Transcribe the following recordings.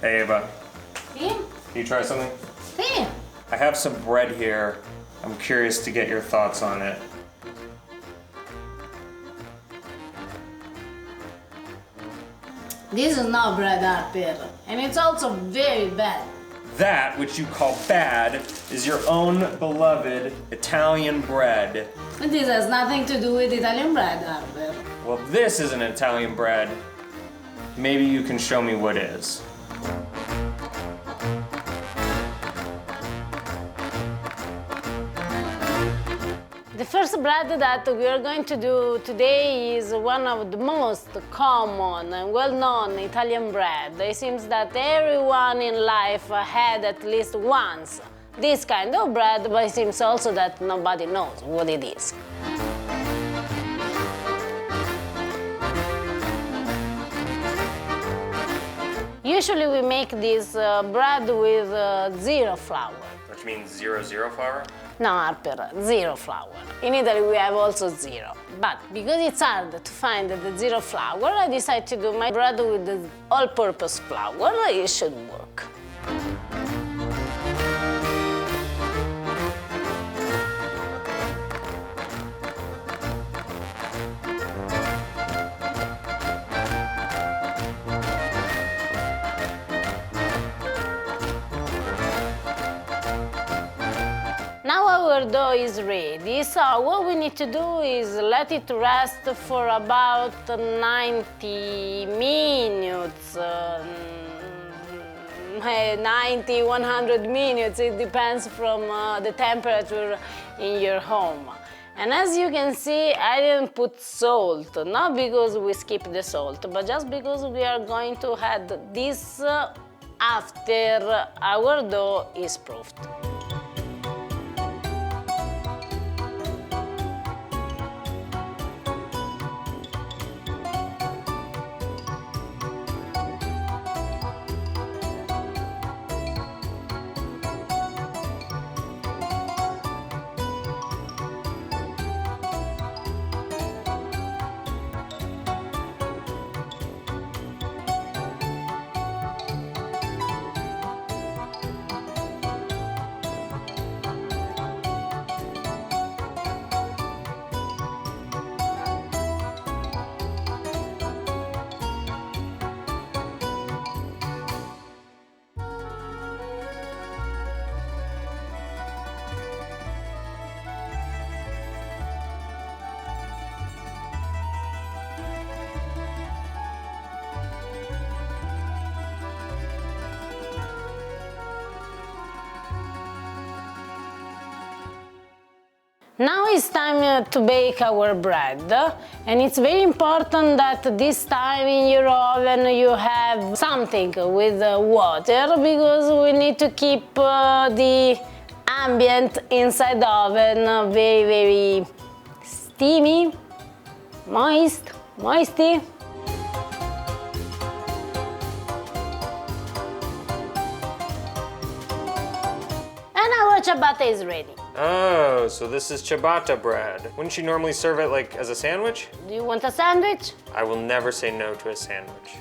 Hey Ava, Sì? can you try something? Sì. I have some bread here. I'm curious to get your thoughts on it. This is not bread Harper, and it's also very bad. That which you call bad is your own beloved Italian bread. But this has nothing to do with Italian bread, Harper. Well, this isn't Italian bread. Maybe you can show me what is. The first bread that we are going to do today is one of the most common and well-known Italian bread. It seems that everyone in life had at least once this kind of bread, but it seems also that nobody knows what it is. Usually we make this bread with zero flour. Which means 0 flour? No, Harper, zero flour. In Italy we have also zero. But because it's hard to find the zero flour, I decided to do my bread with the all-purpose flour. It should work. Now our dough is ready, so what we need to do is let it rest for about 90 minutes, 90, 100 minutes, it depends from the temperature in your home. And as you can see, I didn't put salt, not because we skipped the salt, but just because we are going to add this after our dough is proofed. Now it's time to bake our bread, and it's very important that this time in your oven you have something with water, because we need to keep the ambient inside the oven very, very steamy, moisty. And our ciabatta is ready. Oh, so this is ciabatta bread. Wouldn't you normally serve it like as a sandwich? Do you want a sandwich? I will never say no to a sandwich.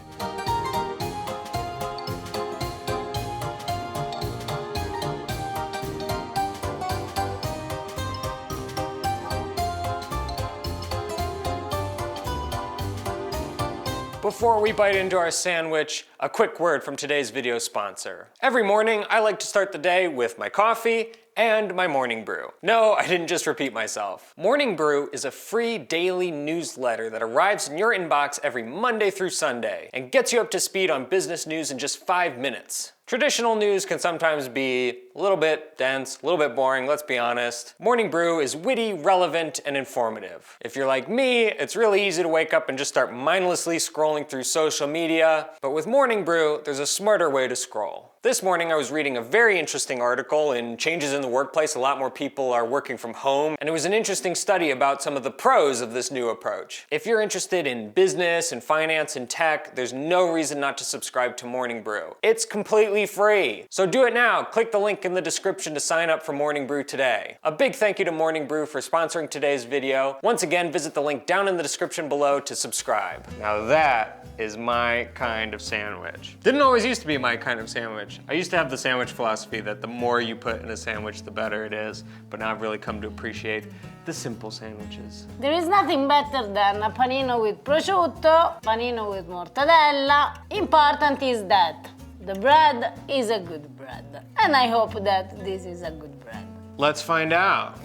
Before we bite into our sandwich, a quick word from today's video sponsor. Every morning, I like to start the day with my coffee and my morning brew. No, I didn't just repeat myself. Morning Brew is a free daily newsletter that arrives in your inbox every Monday through Sunday and gets you up to speed on business news in just 5 minutes. Traditional news can sometimes be a little bit dense, a little bit boring, let's be honest. Morning Brew is witty, relevant, and informative. If you're like me, it's really easy to wake up and just start mindlessly scrolling through social media, but with Morning Brew, there's a smarter way to scroll. This morning I was reading a very interesting article in Changes in the workplace, a lot more people are working from home, and it was an interesting study about some of the pros of this new approach. If you're interested in business and finance and tech, there's no reason not to subscribe to Morning Brew. It's completely free. So do it now. Click the link in the description to sign up for Morning Brew today. A big thank you to Morning Brew for sponsoring today's video. Once again, visit the link down in the description below to subscribe. Now that is my kind of sandwich. Didn't always used to be my kind of sandwich. I used to have the sandwich philosophy that the more you put in a sandwich, the better it is. But now I've really come to appreciate the simple sandwiches. There is nothing better than a panino with prosciutto, panino with mortadella. Important is that the bread is a good bread. And I hope that this is a good bread. Let's find out.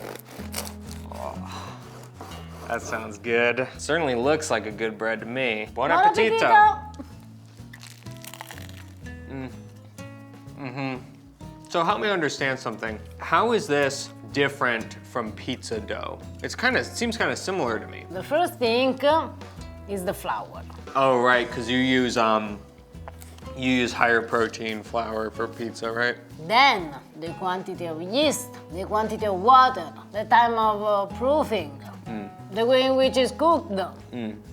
That sounds good. Certainly looks like a good bread to me. Buon appetito! So help me understand something. How is this different from pizza dough? It seems kind of similar to me. The first thing is the flour. Oh, right, because you use higher protein flour for pizza, right? Then the quantity of yeast, the quantity of water, the time of proofing, the way in which it's cooked.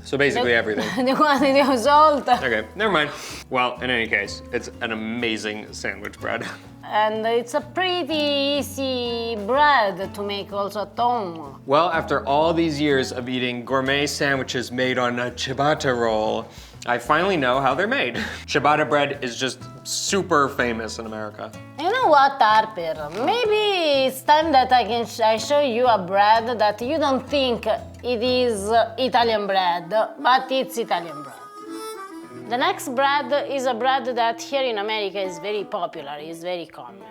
So basically everything. The quantity of salt. Okay, never mind. Well, in any case, it's an amazing sandwich bread. And it's a pretty easy bread to make also at home. Well, after all these years of eating gourmet sandwiches made on a ciabatta roll, I finally know how they're made. Ciabatta bread is just super famous in America. You know what, Harper? Maybe it's time that I show you a bread that you don't think it is Italian bread, but it's Italian bread. The next bread is a bread that here in America is very popular, is very common.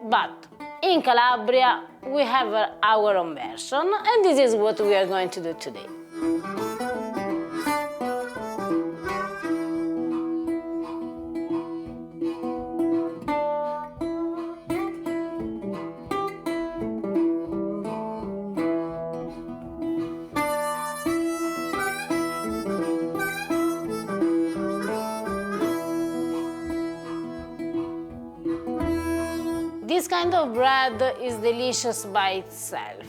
But in Calabria, we have our own version, and this is what we are going to do today. This kind of bread is delicious by itself,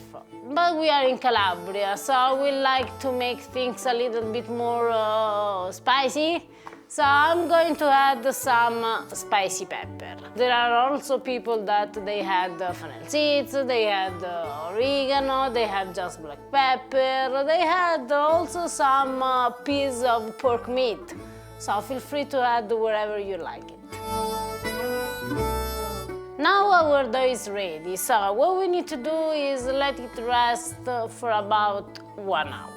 but we are in Calabria, so we like to make things a little bit more spicy. So I'm going to add some spicy pepper. There are also people that they had fennel seeds, they had oregano, they had just black pepper, they had also some piece of pork meat. So feel free to add wherever you like it. Now our dough is ready, so what we need to do is let it rest for about 1 hour.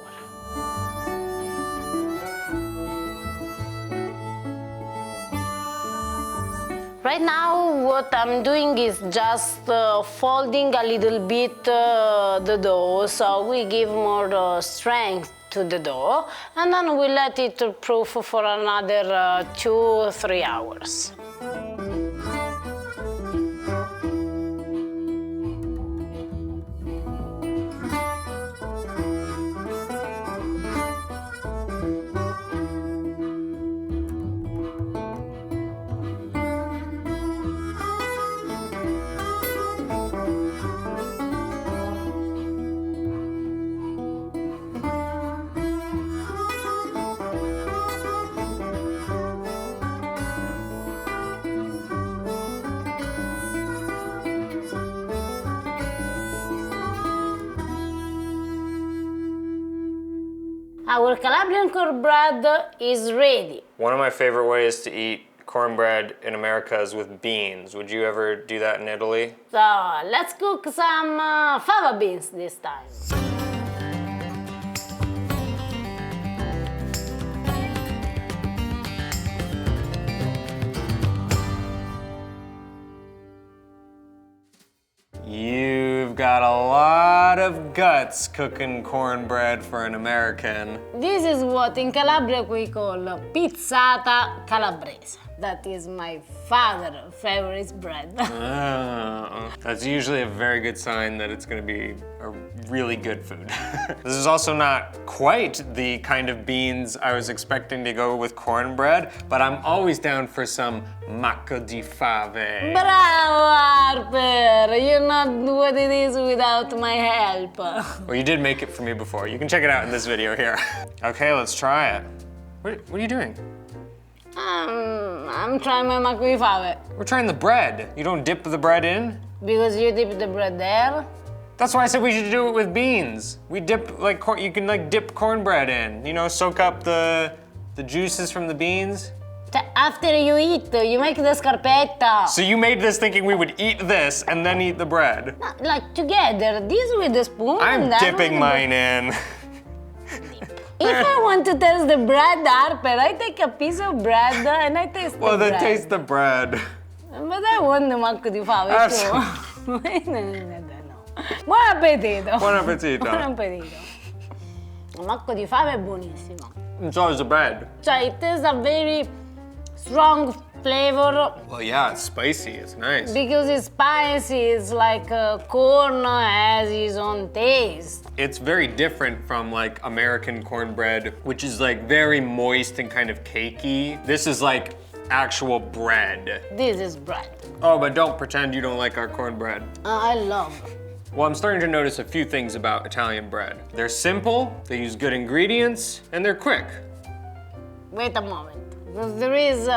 Right now what I'm doing is just folding a little bit the dough, so we give more strength to the dough, and then we let it proof for another 2-3 hours. Our Calabrian cornbread is ready. One of my favorite ways to eat cornbread in America is with beans. Would you ever do that in Italy? So let's cook some fava beans this time. You've got a lot of guts cooking cornbread for an American. This is what in Calabria we call pizzata calabrese. That is my father's favorite bread. Oh, that's usually a very good sign that it's gonna be a really good food. This is also not quite the kind of beans I was expecting to go with cornbread, but I'm always down for some macco di fave. Bravo, Harper! You know what it is without my help. Well, you did make it for me before. You can check it out in this video here. Okay, let's try it. What are you doing? I'm trying my macco di fave. We're trying the bread. You don't dip the bread in? Because you dip the bread there? That's why I said we should do it with beans. We dip, like, you can like dip cornbread in. You know, soak up the juices from the beans. After you eat, you make the scarpetta. So you made this thinking we would eat this and then eat the bread. No, like together, this with the spoon. I'm and that dipping with mine in. If I want to taste the bread, Harper, I take a piece of bread and I taste the bread. Well, then taste the bread. But I want the macco di fave too. No. Buon appetito! Buon appetito. Buon appetito. Il macco di fave è buonissimo. And so is the bread. Cioè, it has a very strong flavor. Well, yeah, it's spicy. It's nice. Because it's spicy, it's like corn has its own taste. It's very different from like American cornbread, which is like very moist and kind of cakey. This is like actual bread. This is bread. Oh, but don't pretend you don't like our cornbread. I love. Well, I'm starting to notice a few things about Italian bread. They're simple, they use good ingredients, and they're quick. Wait a moment. Because there is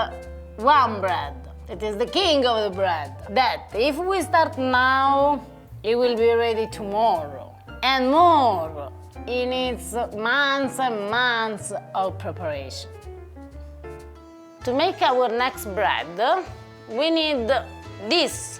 one bread. It is the king of the bread. That if we start now, it will be ready tomorrow. And more. It needs months and months of preparation. To make our next bread, we need this.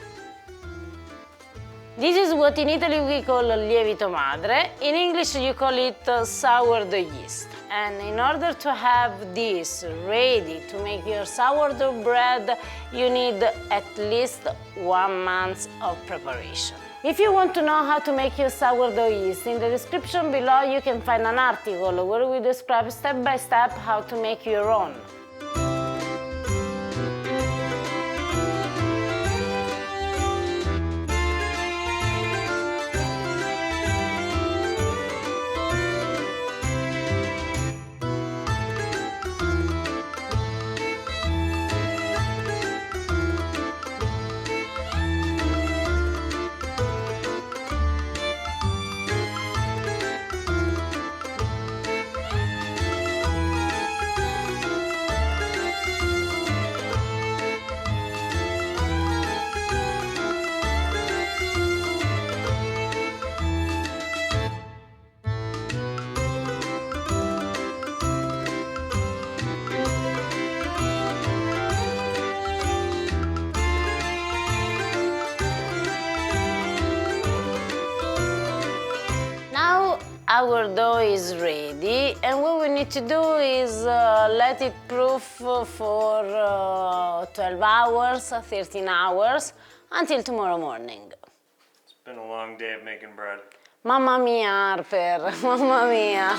This is what in Italy we call lievito madre. In English you call it sourdough yeast. And in order to have this ready to make your sourdough bread, you need at least 1 month of preparation. If you want to know how to make your sourdough yeast, in the description below you can find an article where we describe step by step how to make your own. Our dough is ready, and what we need to do is let it proof for 12 hours, 13 hours, until tomorrow morning. It's been a long day of making bread. Mamma mia, Harper, mamma mia.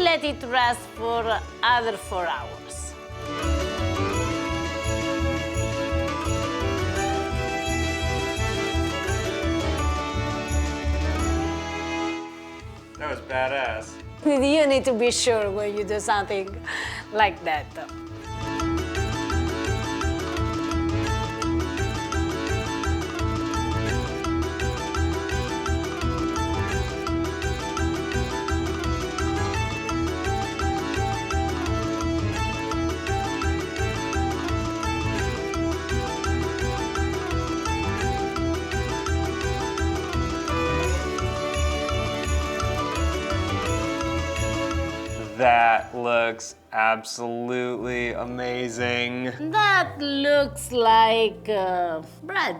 Let it rest for other 4 hours. That was badass. You need to be sure when you do something like that. That looks absolutely amazing. That looks like bread.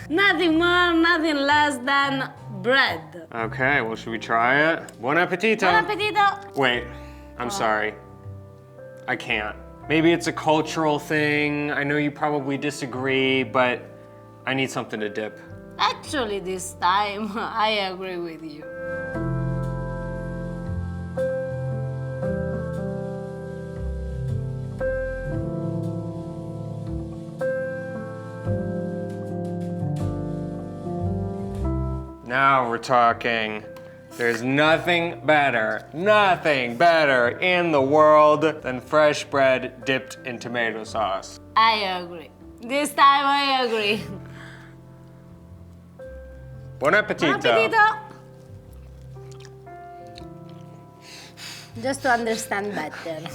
Nothing more, nothing less than bread. Okay, well, should we try it? Buon appetito. Buon appetito. Wait, I'm sorry. I can't. Maybe it's a cultural thing. I know you probably disagree, but I need something to dip. Actually, this time, I agree with you. Now we're talking. There's nothing better in the world than fresh bread dipped in tomato sauce. I agree. This time I agree. Buon appetito. Buon appetito. Just to understand better.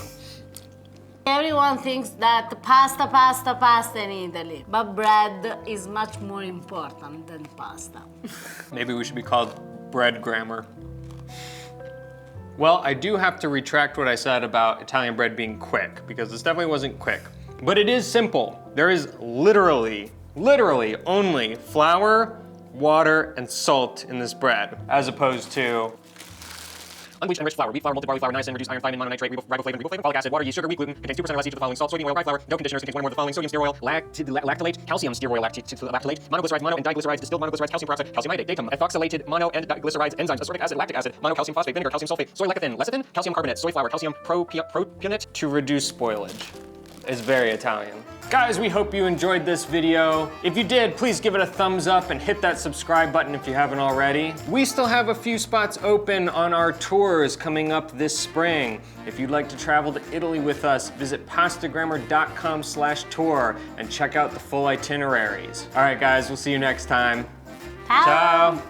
Everyone thinks that pasta in Italy, but bread is much more important than pasta. Maybe we should be called bread grammar. Well, I do have to retract what I said about Italian bread being quick, because this definitely wasn't quick. But it is simple. There is literally only flour, water, and salt in this bread, as opposed to unbleached enriched flour, wheat flour, malted barley flour, niacin, reduced iron, thiamine, mononitrate, riboflavin, folic acid, water, yeast, sugar, wheat gluten, contains 2% or less each of the following: salt, sodium oil, rye flour, no conditioners, contains 1 or more of the following: sodium stearoyl, lactylate, calcium stearoyl lactylate, monoglycerides, mono and diglycerides, distilled monoglycerides, calcium peroxide, calciumite, datum, ethoxylated mono and diglycerides, enzymes, ascorbic acid, lactic acid, monocalcium phosphate, vinegar, calcium sulfate, soy lecithin, lecithin, calcium carbonate, soy flour, calcium propionate to reduce spoilage. It's very Italian. Guys, we hope you enjoyed this video. If you did, please give it a thumbs up and hit that subscribe button if you haven't already. We still have a few spots open on our tours coming up this spring. If you'd like to travel to Italy with us, visit pastagrammar.com/tour and check out the full itineraries. All right, guys, we'll see you next time. Ciao. Ciao.